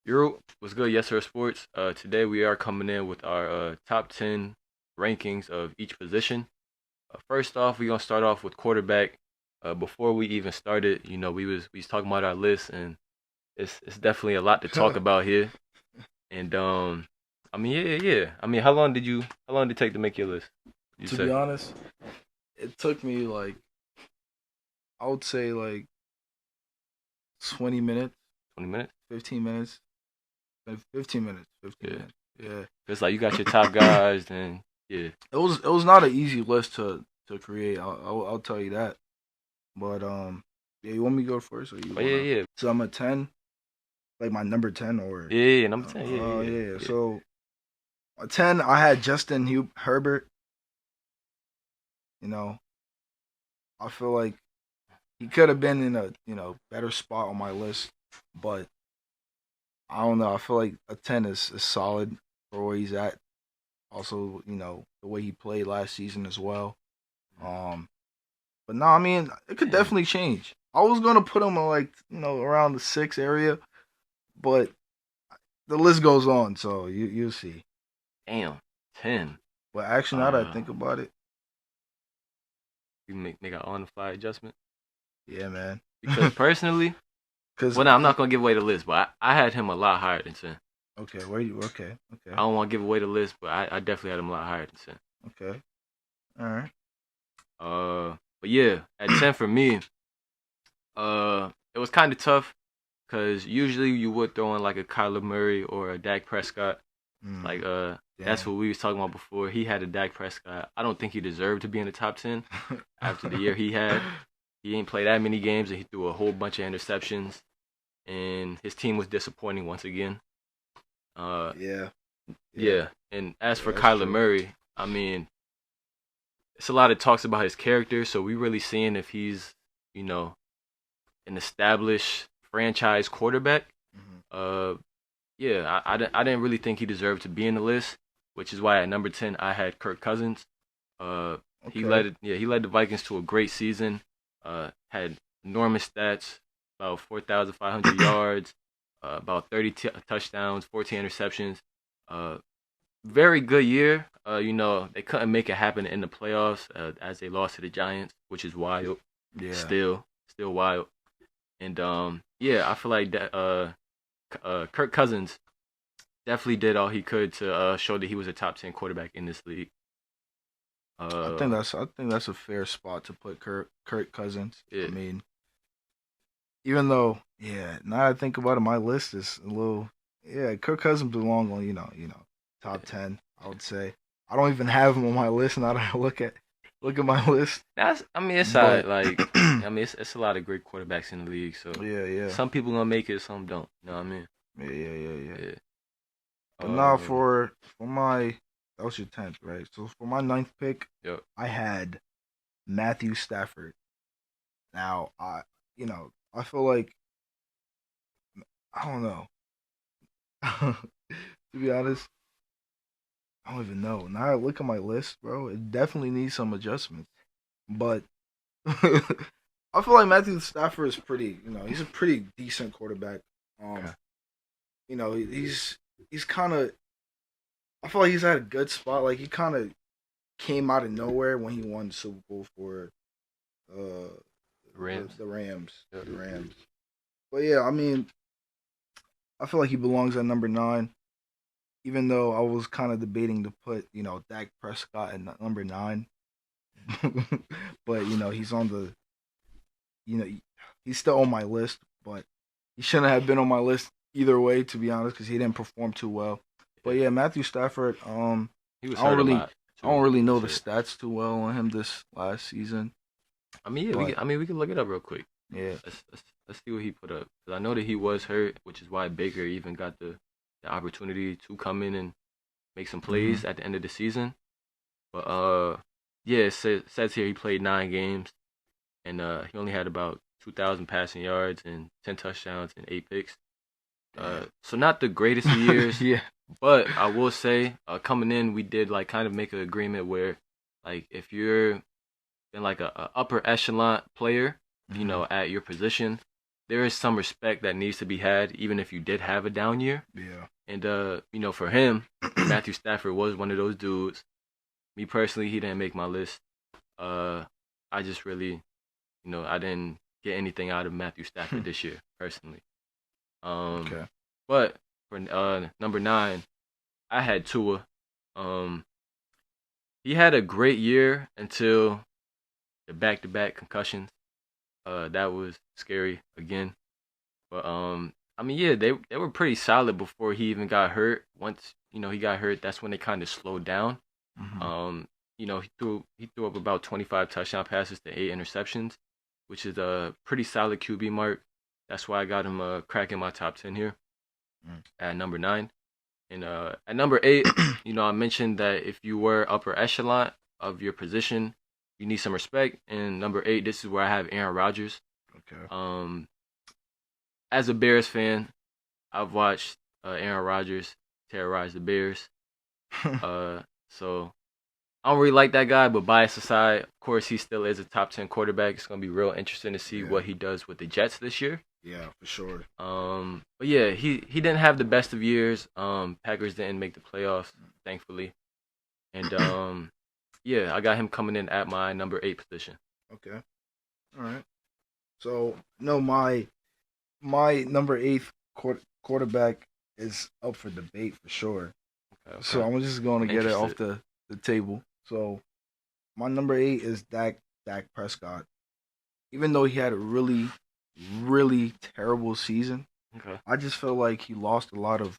What's good, Yesirrrr Sports? Today we are coming in with our top 10 rankings of each position. First off, we're gonna start off with quarterback. Before we even started, we was talking about our list, and it's definitely a lot to talk To about here. And I mean, yeah. I mean, how long did it take to make your list? You be say honest, it took me I would say 20 minutes, 20 minutes? 15 minutes, 15 minutes, 15 Yeah. minutes. Yeah. It's like you got your top guys, and yeah, It was not an easy list to create. I'll tell you that. But yeah, you want me to go first or you but yeah, wanna? yeah, So I'm a 10, like my number 10 or yeah, yeah. Number 10, yeah, yeah, yeah. yeah, So a 10, I had Herbert. You know, I feel like he could have been in a better spot on my list, but I don't know. I feel like a 10 is solid for where he's at. Also, the way he played last season as well. Um, but no, I mean it could yeah. definitely change. I was gonna put him on around the 6 area, but the list goes on, so you'll see. Damn, 10. But actually, now that I Uh, think about it, you make an on the fly adjustment. yeah, man. Because personally, Cause well, no, I'm not gonna give away the list, but I had him a lot higher than 10. okay, where you? Okay, I okay, don't want to give away the list, but I definitely had him a lot higher than 10. okay. All right. But yeah, at 10 for me, it was kind of tough because usually you would throw in like a Kyler Murray or a Dak Prescott. Mm, Like, that's damn. what we was talking about before. He had a Dak Prescott. I don't think he deserved to be in the top 10 after the year he had. He ain't played that many games and he threw a whole bunch of interceptions, and his team was disappointing once again. Uh, Yeah, yeah, yeah. And as yeah. for That's Kyler true. Murray, I mean, it's a lot of talks about his character, so we really seeing if he's, you know, an established franchise quarterback. Hmm. Uh, yeah, I didn't really think he deserved to be in the list, which is why at number 10 I had Kirk Cousins. Uh, Okay. he led the Vikings to a great season. Had enormous stats, about 4,500 yards, about 30 touchdowns, 14 interceptions. Uh, Very good year. They couldn't make it happen in the playoffs as they lost to the Giants, which is wild. Yeah. Still wild. And yeah, I feel like that Kirk Cousins definitely did all he could to show that he was a top 10 quarterback in this league. Uh, I think that's a fair spot to put Kirk Cousins. I yeah, mean, even though, yeah, now I think about it, my list is a little, yeah, Kirk Cousins belong on top 10. I would say I don't even have him on my list now that I look at my list, I mean, it's but like, I mean, it's a lot of great quarterbacks in the league. So yeah, yeah, some people gonna make it, some don't. You know what I mean? yeah, yeah, yeah, yeah. Yeah. But now Uh, for my that was your 10th, right? So for my ninth pick, yep. I had Matthew Stafford. Now I feel like I don't know. To be honest, I don't even know. Now I look at my list, bro. It definitely needs some adjustments. But I feel like Matthew Stafford is pretty. He's a pretty decent quarterback. Okay. Um, he's kind of. I feel like he's at a good spot. Like he kind of came out of nowhere when he won the Super Bowl for uh Rams. the Rams. Yep. The Rams. But yeah, I mean, I feel like he belongs at number 9. Even though I was kind of debating to put Dak Prescott at number 9, but he's on the you know he's still on my list, but he shouldn't have been on my list either way, to be honest, because he didn't perform too well. But Yeah. yeah, Matthew Stafford. He was I don't hurt a really lot I don't too really know this the year. stats too well on him this last season, I mean, yeah, but we can look it up real quick. yeah. Let's see what he put up. 'Cause I know that he was hurt, which is why Baker even got the opportunity to come in and make some Hmm. plays at the end of the season. But yeah, says here he played 9 games, and he only had about 2,000 passing yards and 10 touchdowns and 8 picks. Damn. So not the greatest of years, Yeah. but I will say, coming in, we did like kind of make an agreement where, like, if you're in like a upper echelon player, Hmm. at your position, there is some respect that needs to be had, even if you did have a down year. Yeah. And for him, Matthew Stafford was one of those dudes. Me personally, he didn't make my list. I just really, I didn't get anything out of Matthew Stafford this year, personally. Um, Okay. but for number 9, I had Tua. Um, he had a great year until the back-to-back concussions. That was scary again. But I mean, yeah, they were pretty solid before he even got hurt. Once he got hurt, that's when they kind of slowed down. Hmm. Um, he threw up about 25 touchdown passes to 8 interceptions, which is a pretty solid QB mark. That's why I got him cracking my top 10 here at number 9. And at number 8, I mentioned that if you were upper echelon of your position, you need some respect. And number 8, this is where I have Aaron Rodgers. Okay. As a Bears fan, I've watched Aaron Rodgers terrorize the Bears. So I don't really like that guy, but bias aside, of course, he still is a top 10 quarterback. It's going to be real interesting to see Yeah. what he does with the Jets this year. Yeah, for sure. But yeah, he didn't have the best of years. Packers didn't make the playoffs, thankfully. And yeah, I got him coming in at my number 8 position. Okay. All right. So no, my number 8 quarterback is up for debate for sure. Okay, So okay. I'm just going to get it off Interested. the table. So my number 8 is Dak Prescott. Even though he had a really terrible season, Okay. I just feel like he lost a lot of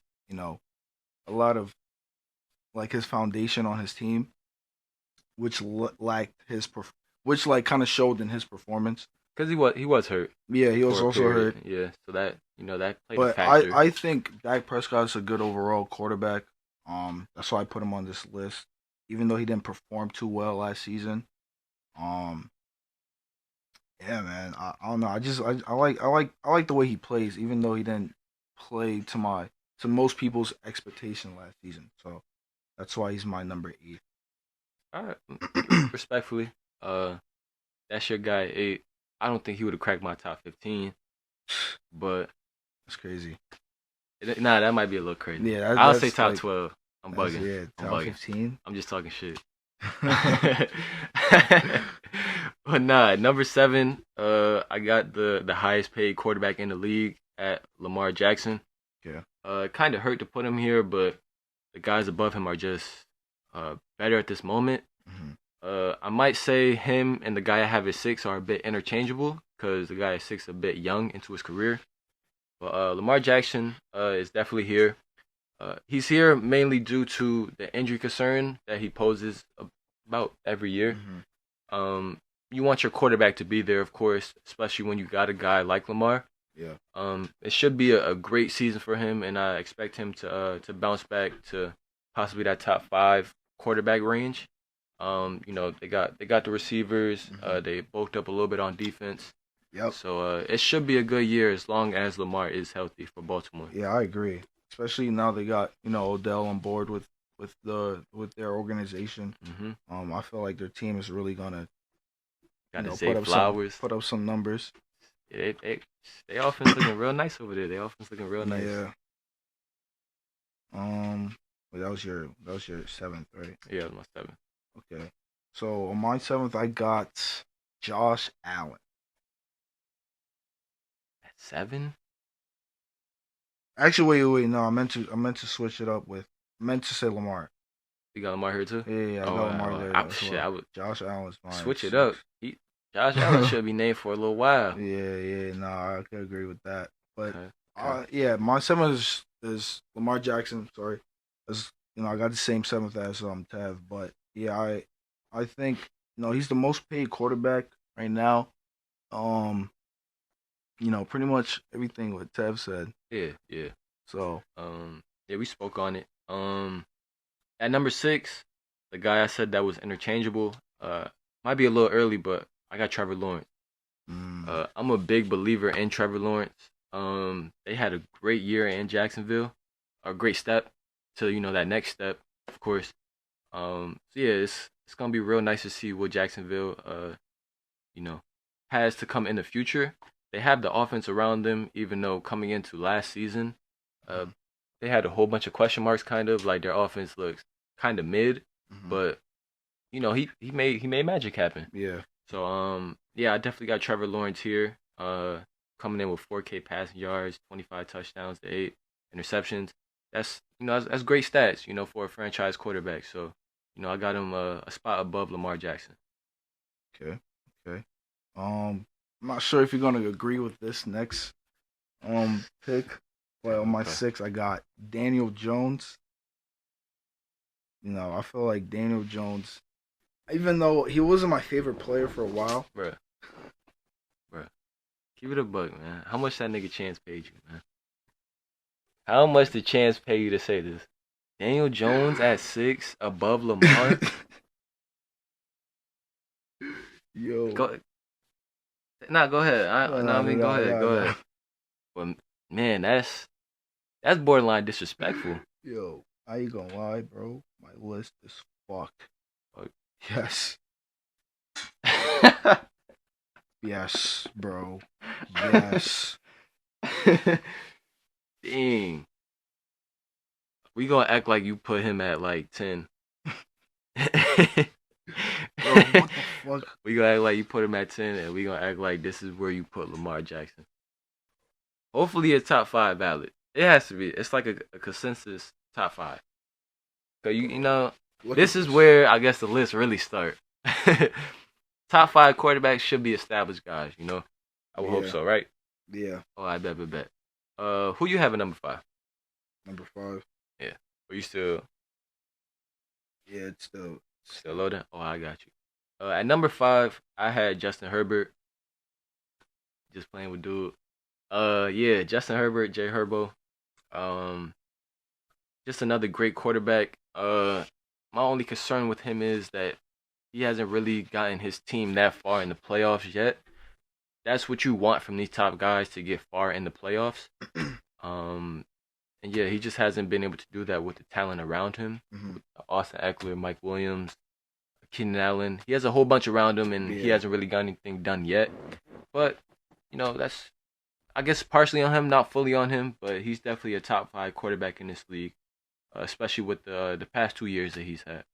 like his foundation on his team, which lacked which like kind of showed in his performance. Because he was hurt Yeah, he was for a also period. hurt. Yeah, so that played a But factor. I think Dak Prescott is a good overall quarterback. That's why I put him on this list, even though he didn't perform too well last season. Um, yeah, man, I don't know. I like the way he plays, even though he didn't play to most people's expectation last season. So that's why he's my number 8. All right, respectfully, uh, that's your guy 8. I don't think he would have cracked my top 15, but That's crazy. nah, that might be a little crazy. Yeah, I'll say that's top like 12. I'm that's bugging. yeah, I'm top bugging. 15. I'm just talking shit. But nah, number 7, I got the highest paid quarterback in the league at Lamar Jackson. Yeah. It kind of hurt to put him here, but the guys above him are just better at this moment. Hmm. I might say him and the guy I have at 6 are a bit interchangeable because the guy at 6 is a bit young into his career. But Lamar Jackson is definitely here. He's here mainly due to the injury concern that he poses about every year. Hmm. You want your quarterback to be there, of course, especially when you got a guy like Lamar. Yeah. It should be a great season for him, and I expect him to bounce back to possibly that top 5 quarterback range. They got the receivers. Hmm. They bulked up a little bit on defense, Yep. so it should be a good year as long as Lamar is healthy for Baltimore. Yeah, I agree. Especially now they got Odell on board with their organization. Mm-hmm. I feel like their team is really gonna Got to put Zay up some Flowers. numbers. Yeah, they offense looking real nice over there. They offense looking real nice. Yeah. Wait, that was your 7th, right? Yeah, that was my 7. Okay. So on my 7th, I got Josh Allen. At 7? Actually, wait. No, I meant to switch it up with. I meant to say Lamar. You got Lamar here too? Yeah, I Oh, got Lamar there as shit, well. I would Josh Allen's fine. switch it up. Josh Allen should be named for a little while. Yeah. No, I could agree with that. But Okay. yeah, my 7th is Lamar Jackson. Sorry, as I got the same 7th as Tev. But yeah, I think he's the most paid quarterback right now. Pretty much everything what Tev said. Yeah. So Yeah, we spoke on it. At number 6, the guy I said that was interchangeable. Might be a little early, but I got Trevor Lawrence. I'm a big believer in Trevor Lawrence. They had a great year in Jacksonville, a great step to that next step, of course. So yeah, it's gonna be real nice to see what Jacksonville has to come in the future. they have the offense around them, even though coming into last season, uh, they had a whole bunch of question marks. Kind of like their offense looks kind of mid, Mm-hmm. but he made magic happen. Yeah. So yeah, I definitely got Trevor Lawrence here. Coming in with 4K passing yards, 25 touchdowns to 8 interceptions. That's great stats, for a franchise quarterback. So, I got him a spot above Lamar Jackson. Okay. Okay. I'm not sure if you're gonna agree with this next pick, but on my Okay, 6, I got Daniel Jones. I feel like Daniel Jones, even though he wasn't my favorite player for a while. bruh, bruh. Keep it a buck, man. How much that nigga Chance paid you, man? How much did Chance pay you to say this? Daniel Jones at 6 above Lamar? Yo. Go, nah, go ahead. No, I no, mean, go no, ahead, no, go no. ahead. But man, that's borderline disrespectful. Yo, I ain't gonna lie, bro. My list is fucked. Fuck. Yes. Yes, bro. Yes. Dang. We gonna act like you put him at like 10. Bro, what the fuck? We gonna act like you put him at 10, and we gonna act like this is where you put Lamar Jackson. Hopefully, a top 5 ballot. It has to be. It's like a consensus top 5. Cause Look this at is this. where I guess the list really start. Top 5 quarterbacks should be established guys. I would hope Yeah. so, right? Yeah. Oh, I bet. Who you have at number 5? Number 5. Yeah. Are you still Yeah, it's still. still loading? Oh, I got you. At number 5, I had Justin Herbert. Just playing with dude. Yeah, Justin Herbert, Jay Herbo. Um, just another great quarterback. My only concern with him is that he hasn't really gotten his team that far in the playoffs yet. That's what you want from these top guys, to get far in the playoffs. Um, and yeah, he just hasn't been able to do that with the talent around him. Mhm. Austin Eckler, Mike Williams, Keenan Allen. He has a whole bunch around him, and he Yeah. hasn't really got anything done yet. But that's, I guess, partially on him, not fully on him. But he's definitely a top 5 quarterback in this league, especially with the past 2 years that he's had.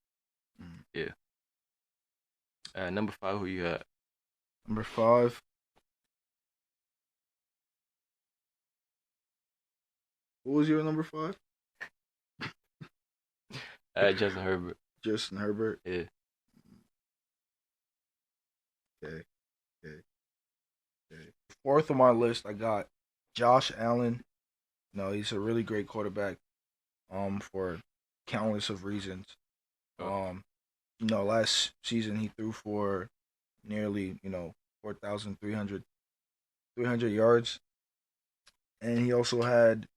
Mhm. Yeah. Number 5, who you got? Number 5. What was your number 5? Justin Herbert. Justin Herbert. Yeah. Okay. Okay. Okay. 4th on my list, I got Josh Allen. He's a really great quarterback. For countless of reasons. Oh, Last season he threw for nearly 4,300 yards, and he also had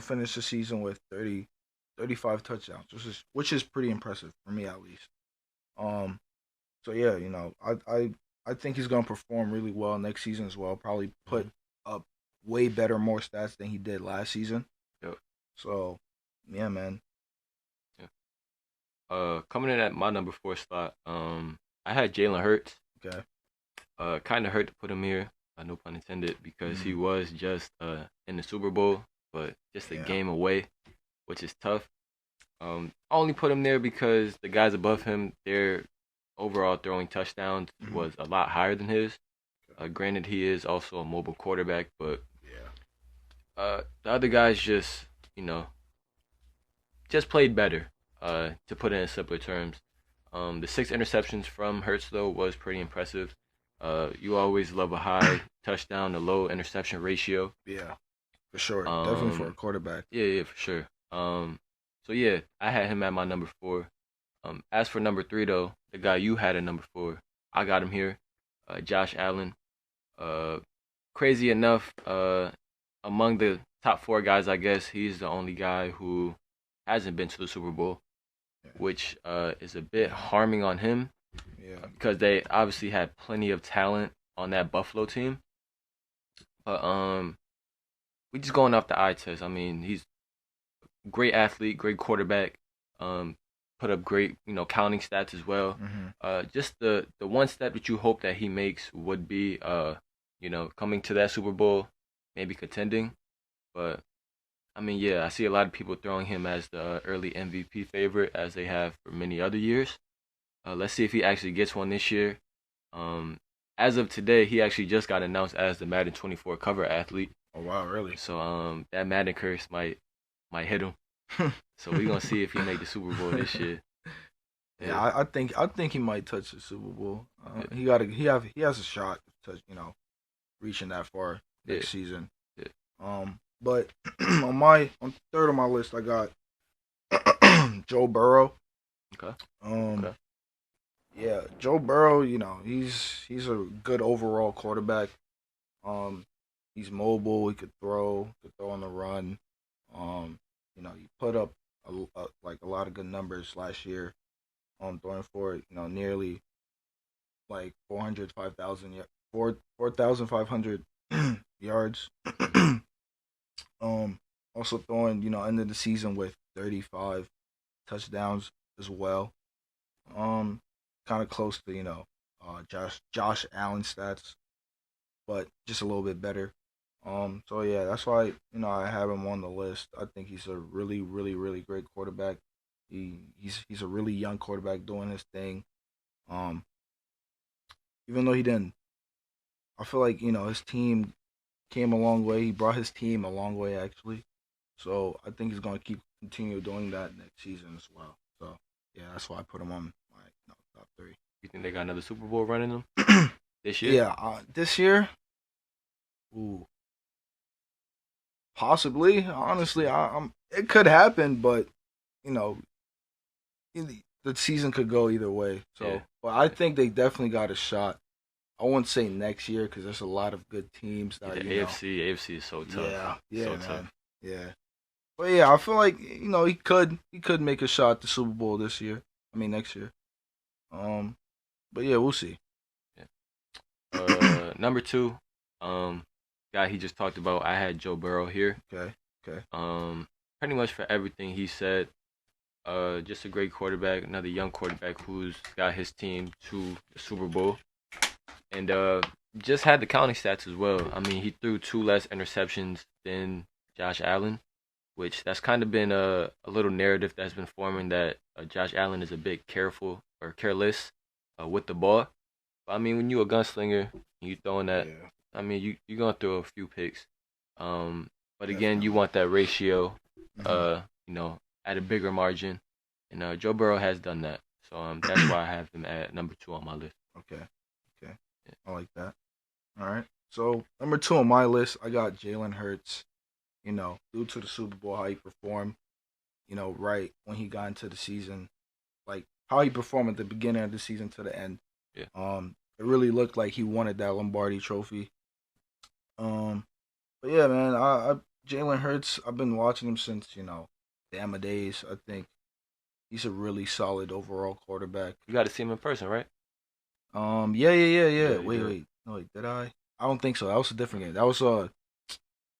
finished the season with 35 touchdowns, which is pretty impressive for me at least. Um, so yeah, I think he's gonna perform really well next season as well. Probably put mhm. up way better, more stats than he did last season. Yep. So yeah, man. Yeah. Coming in at my number 4 slot, I had Jalen Hurts. Okay. Kind of hurt to put him here, no pun intended, because he Mhm. was just in the Super Bowl, but just a Yeah. game away, which is tough. I only put him there because the guys above him, their overall throwing touchdowns Mhm. was a lot higher than his. Granted, he is also a mobile quarterback, but Yeah. the other guys just played better. To put it in simpler terms, the 6 interceptions from Hurts though was pretty impressive. You always love a high touchdown to low interception ratio. Yeah. For sure. Definitely for a Um, quarterback. yeah, for sure. So yeah, I had him at my number 4. As for number 3 though, the guy you had at number 4, I got him here. Josh Allen. Uh, Crazy enough, among the top 4 guys, I guess he's the only guy who hasn't been to the Super Bowl, Yeah. which is a bit harming on him, Yeah. because they obviously had plenty of talent on that Buffalo team. But we just going off the eye test. I mean, he's a great athlete, great quarterback. Um, put up great, counting stats as well. Mhm. Just the one step that you hope that he makes would be coming to that Super Bowl, maybe contending. But I mean, yeah, I see a lot of people throwing him as the early MVP favorite, as they have for many other years. Let's see if he actually gets one this year. Um, as of today, he actually just got announced as the Madden 24 cover athlete. Oh wow, really? So that Madden curse might hit him. So we're gonna see if he make the Super Bowl this year. Yeah, Yeah, I think he might touch the Super Bowl. yeah, He has a shot to reaching that far yeah, next season. yeah. But on third on my list, I got Joe Burrow. Okay, Um, okay. yeah, Joe Burrow. He's a good overall quarterback. Um, he's mobile. He could throw on the run. He put up like a lot of good numbers last year. Throwing for nearly like 4,500 yards. Hmm. Also throwing end of the season with 35 touchdowns as well. Um, Kind of close to Josh Allen stats, but just a little bit better. So yeah, that's why I have him on the list. I think he's a really, really, really great quarterback. He's a really young quarterback doing his thing. Um, Even though he didn't, I feel like his team came a long way. He brought his team a long way actually. So I think he's gonna continue doing that next season as well. So yeah, that's why I put him on my top three. You think they got another Super Bowl running them this year? Yeah, this year, ooh, possibly. Honestly, I'm. It could happen, but you know, the season could go either way. Yeah, So, but I yeah. think they definitely got a shot. I wouldn't say next year because there's a lot of good teams Yeah, that the AFC is so tough, yeah, so yeah, tough. man, yeah. But yeah, I feel like he could make a shot at the Super Bowl this year. I mean next year. Um, but yeah, we'll see. Yeah. Number two, um, guy he just talked about. I had Joe Burrow here. Okay, okay, Pretty much for everything he said. Just a great quarterback, another young quarterback who's got his team to the Super Bowl, and just had the counting stats as well. I mean, he threw two less interceptions than Josh Allen, which that's kind of been a little narrative that's been forming that Josh Allen is a bit careful or careless with the ball. But I mean, when you a gunslinger, you throwing that, yeah, I mean, you're gonna throw a few picks. Um, but again, you definitely. want that ratio, Hmm. uh, at a bigger margin, and Joe Burrow has done that. So that's why I have him at number two on my list. Okay, okay, I like that. All right. So number two on my list, I got Jalen Hurts. Due to the Super Bowl, how he performed. Right when he got into the season, like how he performed at the beginning of the season to the end. Yeah, It really looked like he wanted that Lombardi Trophy. Um, but yeah, man, I Jalen Hurts. I've been watching him since the Emma days. I think he's a really solid overall quarterback. you got to see him in person, right? Yeah, yeah, yeah, You yeah. did, you Wait, did. wait, no, wait, did I? I don't think so. That was a different game. That was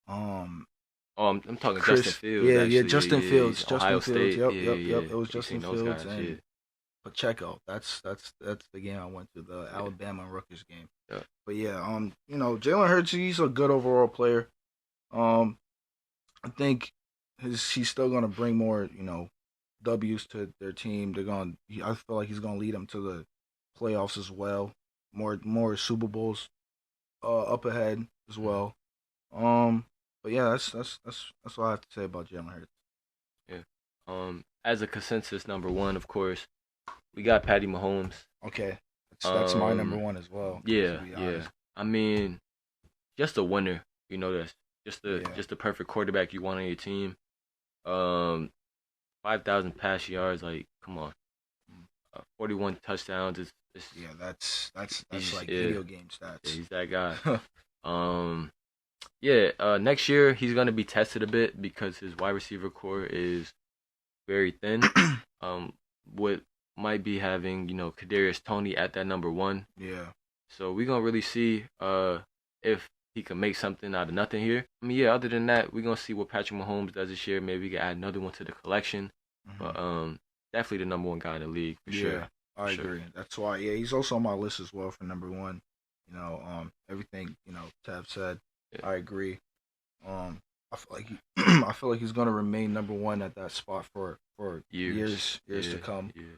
um, Oh, I'm talking Justin Chris. Fields Yeah, yeah, actually. Yeah, Justin yeah, Fields. he's Justin Ohio Fields. State. Yep, Yeah, yep, yeah, yep. yeah. It was You seen Justin those Fields guys? Yeah, and Pacheco. That's the game I went to, the yeah, Alabama and Rutgers game. yeah. But yeah, Jalen Hurts, he's a good overall player. Um, I think he's still gonna bring more, W's to their team. I feel like he's gonna lead them to the playoffs as well. More Super Bowls up ahead as Mhm. well. Um, but yeah, that's all I have to say about Jalen Hurts. Yeah. As a consensus number one, of course, we got Patty Mahomes. Okay, that's my number Um, one as well. To yeah, be yeah. honest, I mean, just a winner. That's yeah, just the perfect quarterback you want on your team. Um, 5,000 pass yards. Like, come on. mm, 41 touchdowns. It's yeah, that's he's like yeah, video game yeah, stats. he's that guy. Um, yeah. Next year he's gonna be tested a bit because his wide receiver core is very thin. Um, what might be having Kadarius Toney at that number one. Yeah. So we gonna really see if he can make something out of nothing here. I mean, yeah. Other than that, we gonna see what Patrick Mahomes does this year. Maybe we can add another one to the collection. Hmm. But definitely the number one guy in the league for sure, Yeah, for I sure. agree. That's why. Yeah, he's also on my list as well for number one. Everything Tev said, Yeah. I agree. I feel like I feel like he's gonna remain number one at that spot for Years. years to Yeah. come. Yeah.